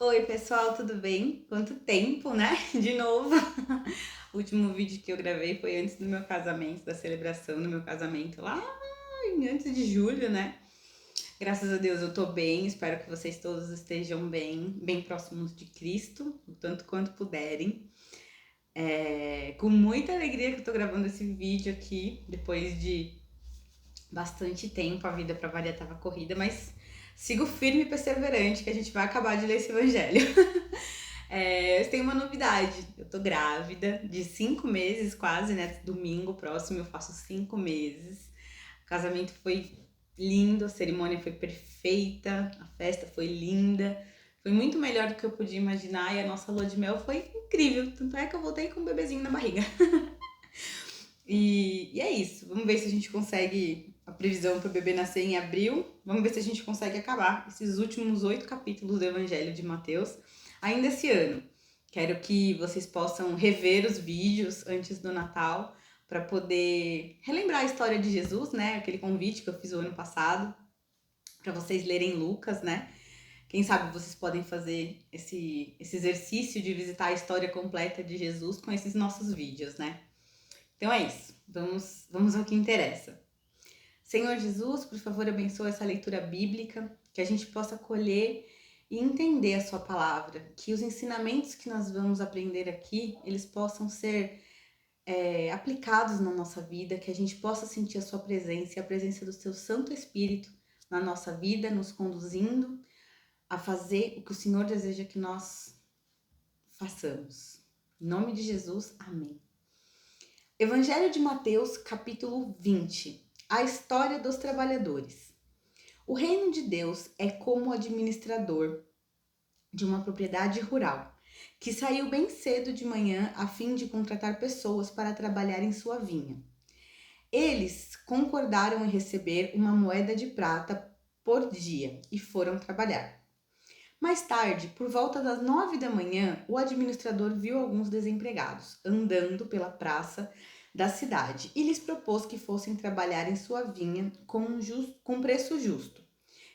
Oi, pessoal, tudo bem? Quanto tempo, né? De novo. O último vídeo que eu gravei foi antes do meu casamento, da celebração do meu casamento, lá antes de julho, né? Graças a Deus eu tô bem, espero que vocês todos estejam bem, bem próximos de Cristo, o tanto quanto puderem. Com muita alegria que eu tô gravando esse vídeo aqui, depois de bastante tempo, a vida pra variar tava corrida, mas sigo firme e perseverante que a gente vai acabar de ler esse evangelho. Eu tenho uma novidade. Eu tô grávida de 5 meses, quase, né? Domingo próximo eu faço 5 meses. O casamento foi lindo, a cerimônia foi perfeita, a festa foi linda. Foi muito melhor do que eu podia imaginar e a nossa lua de mel foi incrível. Tanto é que eu voltei com um bebezinho na barriga. E é isso. Vamos ver se a gente consegue a previsão para o bebê nascer em abril. Vamos ver se a gente consegue acabar esses últimos 8 capítulos do Evangelho de Mateus ainda esse ano. Quero que vocês possam rever os vídeos antes do Natal para poder relembrar a história de Jesus, né? Aquele convite que eu fiz o ano passado para vocês lerem Lucas, né? Quem sabe vocês podem fazer esse exercício de visitar a história completa de Jesus com esses nossos vídeos, né? Então é isso. Vamos ao que interessa. Senhor Jesus, por favor, abençoa essa leitura bíblica, que a gente possa colher e entender a sua palavra, que os ensinamentos que nós vamos aprender aqui, eles possam ser aplicados na nossa vida, que a gente possa sentir a sua presença e a presença do seu Santo Espírito na nossa vida, nos conduzindo a fazer o que o Senhor deseja que nós façamos. Em nome de Jesus, amém. Evangelho de Mateus, capítulo 20. A história dos trabalhadores. O reino de Deus é como o administrador de uma propriedade rural, que saiu bem cedo de manhã a fim de contratar pessoas para trabalhar em sua vinha. Eles concordaram em receber uma moeda de prata por dia e foram trabalhar. Mais tarde, por volta das 9 da manhã, o administrador viu alguns desempregados andando pela praça da cidade e lhes propôs que fossem trabalhar em sua vinha com preço justo.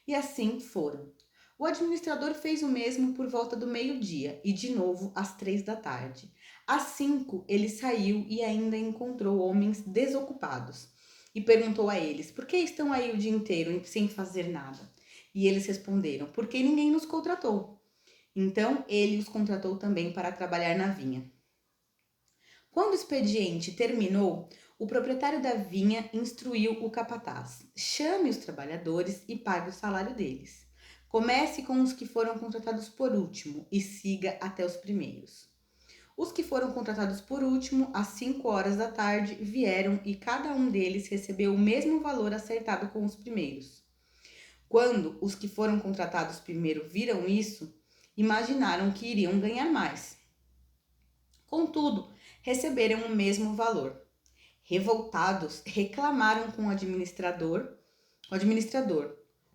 E assim foram. O administrador fez o mesmo por volta do meio-dia e de novo às 3 da tarde. Às 5 ele saiu e ainda encontrou homens desocupados e perguntou a eles: por que estão aí o dia inteiro sem fazer nada? E eles responderam: porque ninguém nos contratou. Então ele os contratou também para trabalhar na vinha. Quando o expediente terminou, o proprietário da vinha instruiu o capataz: chame os trabalhadores e pague o salário deles. Comece com os que foram contratados por último e siga até os primeiros. Os que foram contratados por último, às 5 horas da tarde, vieram e cada um deles recebeu o mesmo valor acertado com os primeiros. Quando os que foram contratados primeiro viram isso, imaginaram que iriam ganhar mais. Contudo, receberam o mesmo valor. Revoltados, reclamaram com o administrador.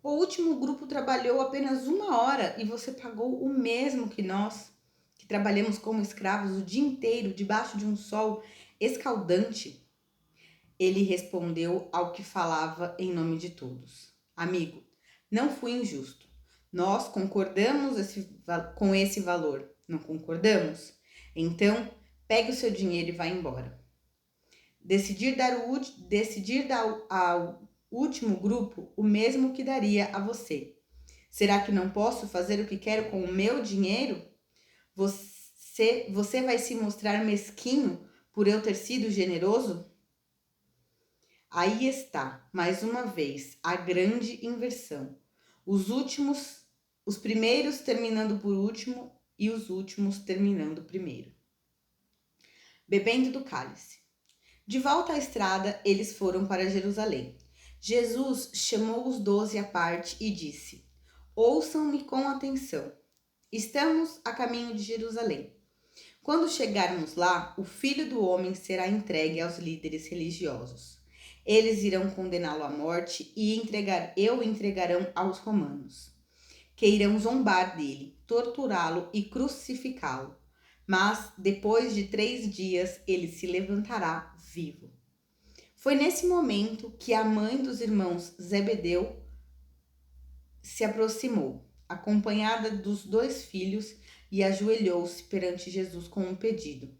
O último grupo trabalhou apenas 1 hora e você pagou o mesmo que nós, que trabalhamos como escravos o dia inteiro debaixo de um sol escaldante. Ele respondeu ao que falava em nome de todos: amigo, não fui injusto. Nós concordamos com esse valor, não concordamos? Então, pegue o seu dinheiro e vá embora. Decidir dar ao último grupo o mesmo que daria a você. Será que não posso fazer o que quero com o meu dinheiro? Você vai se mostrar mesquinho por eu ter sido generoso? Aí está, mais uma vez, a grande inversão. Os primeiros terminando por último e os últimos terminando primeiro. Bebendo do cálice. De volta à estrada, eles foram para Jerusalém. Jesus chamou os 12 à parte e disse: ouçam-me com atenção. Estamos a caminho de Jerusalém. Quando chegarmos lá, o Filho do Homem será entregue aos líderes religiosos. Eles irão condená-lo à morte e o entregarão aos romanos, que irão zombar dele, torturá-lo e crucificá-lo. Mas, depois de 3 dias, ele se levantará vivo. Foi nesse momento que a mãe dos irmãos Zebedeu se aproximou. acompanhada dos 2 filhos, e ajoelhou-se perante Jesus com um pedido.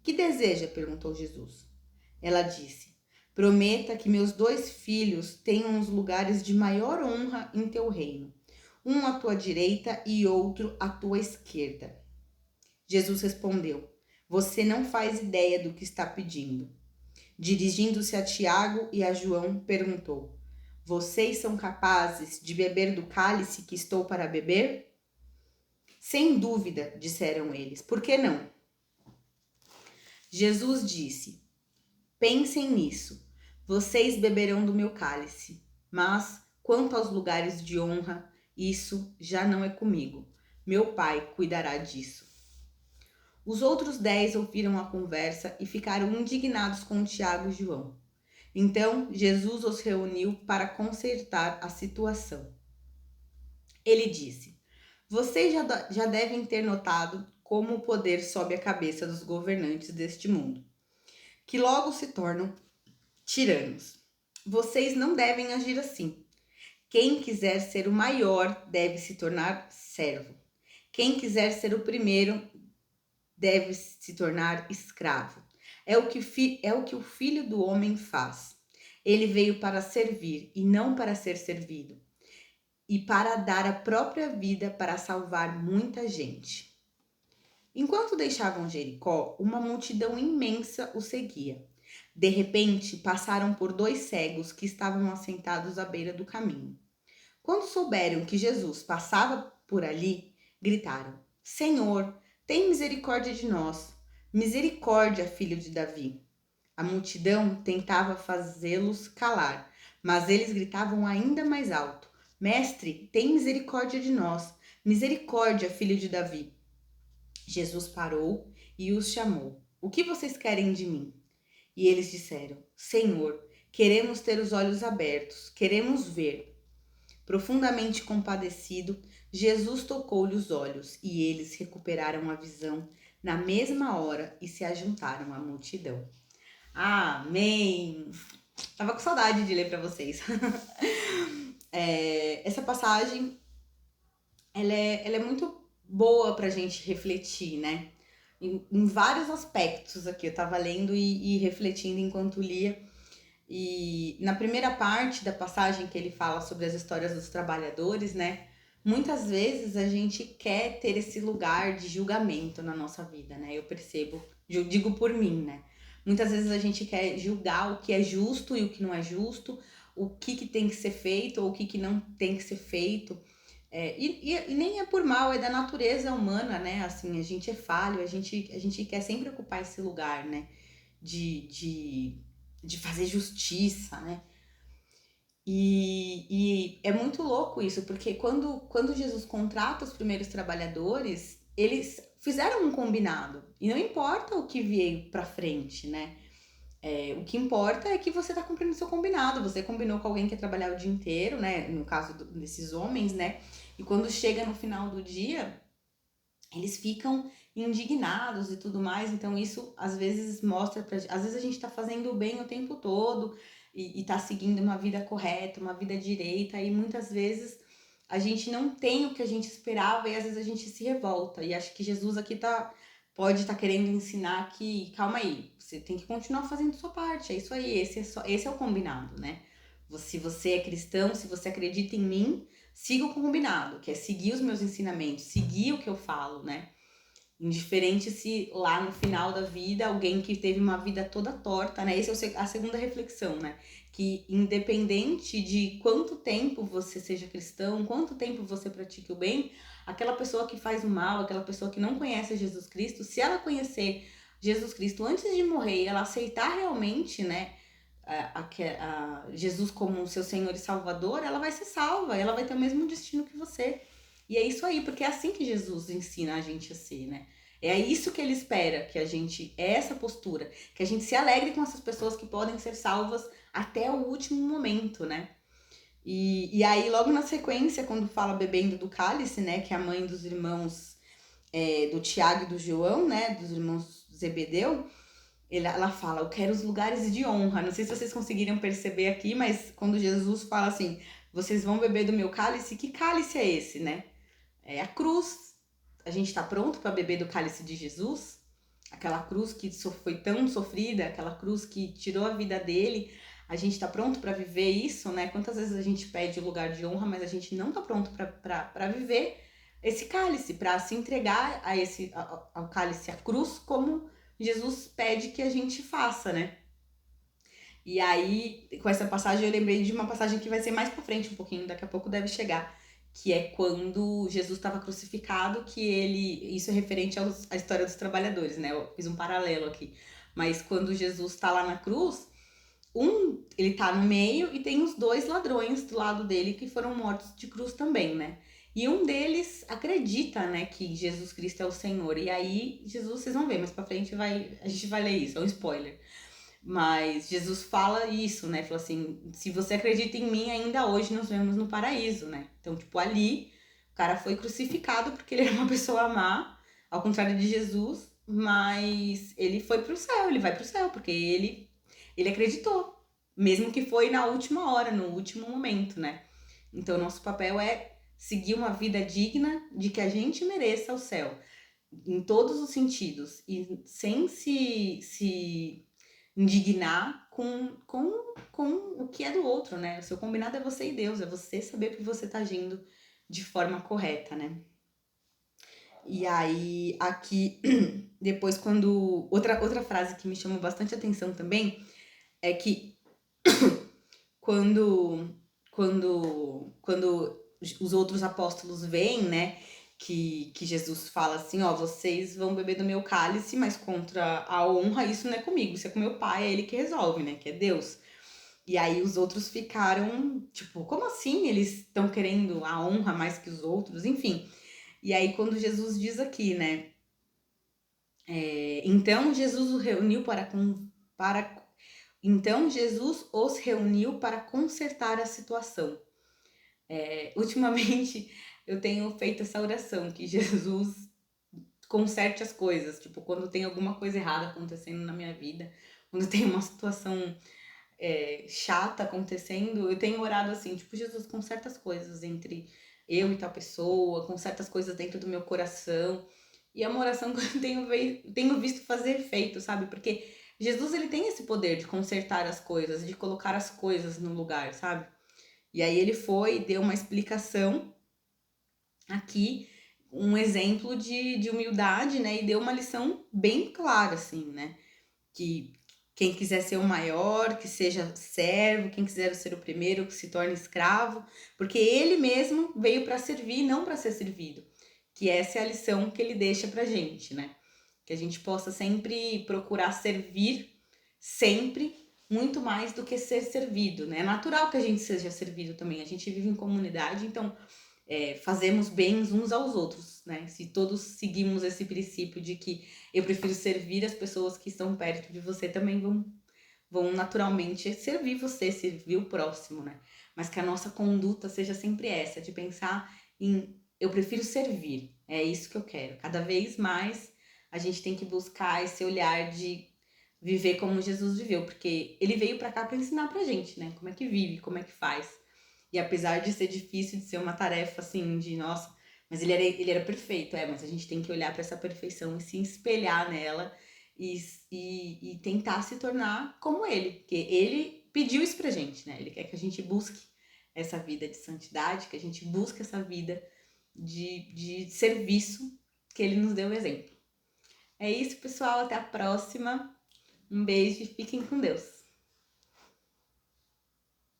Que deseja? Perguntou Jesus. Ela disse: prometa que meus 2 filhos tenham os lugares de maior honra em teu reino, um à tua direita e outro à tua esquerda. Jesus respondeu: você não faz ideia do que está pedindo. Dirigindo-se a Tiago e a João, perguntou: vocês são capazes de beber do cálice que estou para beber? Sem dúvida, disseram eles. Por que não? Jesus disse: pensem nisso. Vocês beberão do meu cálice, mas quanto aos lugares de honra, isso já não é comigo. Meu Pai cuidará disso. Os outros 10 ouviram a conversa e ficaram indignados com Tiago e João. Então Jesus os reuniu para consertar a situação. Ele disse: vocês já devem ter notado como o poder sobe a cabeça dos governantes deste mundo, que logo se tornam tiranos. Vocês não devem agir assim. Quem quiser ser o maior deve se tornar servo. Quem quiser ser o primeiro deve se tornar escravo. É o que o Filho do Homem faz. Ele veio para servir e não para ser servido, e para dar a própria vida para salvar muita gente. Enquanto deixavam Jericó, uma multidão imensa o seguia. De repente, passaram por 2 cegos que estavam assentados à beira do caminho. Quando souberam que Jesus passava por ali, gritaram: Senhor, tem misericórdia de nós. Misericórdia, filho de Davi. A multidão tentava fazê-los calar, mas eles gritavam ainda mais alto: Mestre, tem misericórdia de nós. Misericórdia, filho de Davi. Jesus parou e os chamou. O que vocês querem de mim? E eles disseram: Senhor, queremos ter os olhos abertos, queremos ver. Profundamente compadecido, Jesus tocou-lhe os olhos e eles recuperaram a visão na mesma hora e se ajuntaram à multidão. Amém! Tava com saudade de ler para vocês. Essa passagem, ela é muito boa pra gente refletir, né? Em vários aspectos aqui. Eu tava lendo e refletindo enquanto lia. E na primeira parte da passagem que ele fala sobre as histórias dos trabalhadores, né? Muitas vezes a gente quer ter esse lugar de julgamento na nossa vida, né? Eu percebo, eu digo por mim, né? Muitas vezes a gente quer julgar o que é justo e o que não é justo, o que tem que ser feito ou o que não tem que ser feito. E nem é por mal, é da natureza humana, né? Assim, a gente é falho, a gente quer sempre ocupar esse lugar, né? De fazer justiça, né? E é muito louco isso, porque quando Jesus contrata os primeiros trabalhadores, eles fizeram um combinado. E não importa o que veio pra frente, né? O que importa é que você tá cumprindo o seu combinado. Você combinou com alguém que ia trabalhar o dia inteiro, né? No caso desses homens, né? E quando chega no final do dia, eles ficam indignados e tudo mais. Então isso às vezes mostra às vezes a gente tá fazendo o bem o tempo todo e tá seguindo uma vida correta, uma vida direita, e muitas vezes a gente não tem o que a gente esperava e às vezes a gente se revolta. E acho que Jesus aqui pode estar querendo ensinar que, calma aí, você tem que continuar fazendo sua parte, é isso aí, esse é o combinado, né? Se você é cristão, se você acredita em mim, siga o combinado, que é seguir os meus ensinamentos, seguir o que eu falo, né? Indiferente se lá no final da vida, alguém que teve uma vida toda torta, né? Essa é a segunda reflexão, né? Que independente de quanto tempo você seja cristão, quanto tempo você pratique o bem, aquela pessoa que faz o mal, aquela pessoa que não conhece Jesus Cristo, se ela conhecer Jesus Cristo antes de morrer e ela aceitar realmente, né? Jesus como seu Senhor e Salvador, ela vai ser salva, ela vai ter o mesmo destino que você. E é isso aí, porque é assim que Jesus ensina a gente a ser, né? É isso que ele espera, que a gente, é essa postura, que a gente se alegre com essas pessoas que podem ser salvas até o último momento, né? E aí, logo na sequência, quando fala bebendo do cálice, né? Que é a mãe dos irmãos, do Tiago e do João, né? Dos irmãos Zebedeu, ela fala: eu quero os lugares de honra. Não sei se vocês conseguiram perceber aqui, mas quando Jesus fala assim: vocês vão beber do meu cálice. Que cálice é esse, né? É a cruz. A gente tá pronto para beber do cálice de Jesus? Aquela cruz que foi tão sofrida, aquela cruz que tirou a vida dele. A gente tá pronto para viver isso, né? Quantas vezes a gente pede o lugar de honra, mas a gente não tá pronto para viver esse cálice, para se entregar ao cálice, à cruz, como Jesus pede que a gente faça, né? E aí, com essa passagem, eu lembrei de uma passagem que vai ser mais pra frente um pouquinho, daqui a pouco deve chegar, que é quando Jesus estava crucificado, que ele, isso é referente à história dos trabalhadores, né? Eu fiz um paralelo aqui. Mas quando Jesus tá lá na cruz, ele tá no meio e tem os dois ladrões do lado dele que foram mortos de cruz também, né? E um deles acredita, né, que Jesus Cristo é o Senhor. E aí, Jesus, vocês vão ver, mais pra frente a gente vai ler isso, é um spoiler. Mas Jesus fala isso, né? Fala assim, se você acredita em mim, ainda hoje nos vemos no paraíso, né? Então, tipo, ali, o cara foi crucificado porque ele era uma pessoa má, ao contrário de Jesus, mas ele foi pro céu, ele vai pro céu, porque ele acreditou, mesmo que foi na última hora, no último momento, né? Então, nosso papel é seguir uma vida digna de que a gente mereça o céu, em todos os sentidos, e sem se indignar com o que é do outro, né? O seu combinado é você e Deus, é você saber que você tá agindo de forma correta, né? E aí, aqui, depois, quando. Outra frase que me chamou bastante atenção também é que quando, quando os outros apóstolos veem, né, que Jesus fala assim, ó, vocês vão beber do meu cálice, mas contra a honra, isso não é comigo, isso é com meu pai, é ele que resolve, né, que é Deus. E aí os outros ficaram, tipo, como assim? Eles estão querendo a honra mais que os outros? Enfim. E aí quando Jesus diz aqui, né, então Jesus os reuniu para então Jesus os reuniu para consertar a situação. Ultimamente eu tenho feito essa oração, que Jesus conserte as coisas. Tipo, quando tem alguma coisa errada acontecendo na minha vida, quando tem uma situação chata acontecendo, eu tenho orado assim, tipo, Jesus, conserta as coisas entre eu e tal pessoa, conserta as coisas dentro do meu coração. E é uma oração que eu tenho visto fazer efeito, sabe? Porque Jesus, ele tem esse poder de consertar as coisas, de colocar as coisas no lugar, sabe? E aí ele foi e deu uma explicação aqui, um exemplo de humildade, né? E deu uma lição bem clara, assim, né? Que quem quiser ser o maior, que seja servo, quem quiser ser o primeiro, que se torne escravo, porque ele mesmo veio para servir, não para ser servido. Que essa é a lição que ele deixa pra gente, né? Que a gente possa sempre procurar servir, sempre, muito mais do que ser servido, né? É natural que a gente seja servido também, a gente vive em comunidade, então fazemos bens uns aos outros, né? Se todos seguimos esse princípio de que eu prefiro servir as pessoas que estão perto de você, também vão naturalmente servir você, servir o próximo, né? Mas que a nossa conduta seja sempre essa, de pensar em eu prefiro servir, é isso que eu quero. Cada vez mais a gente tem que buscar esse olhar de viver como Jesus viveu, porque ele veio para cá para ensinar pra gente, né? Como é que vive, como é que faz. E apesar de ser difícil, de ser uma tarefa assim, de nossa, mas ele era perfeito, mas a gente tem que olhar para essa perfeição e se espelhar nela e tentar se tornar como ele, porque ele pediu isso pra gente, né? Ele quer que a gente busque essa vida de santidade, que a gente busque essa vida de serviço que ele nos deu o exemplo. É isso, pessoal. Até a próxima. Um beijo e fiquem com Deus.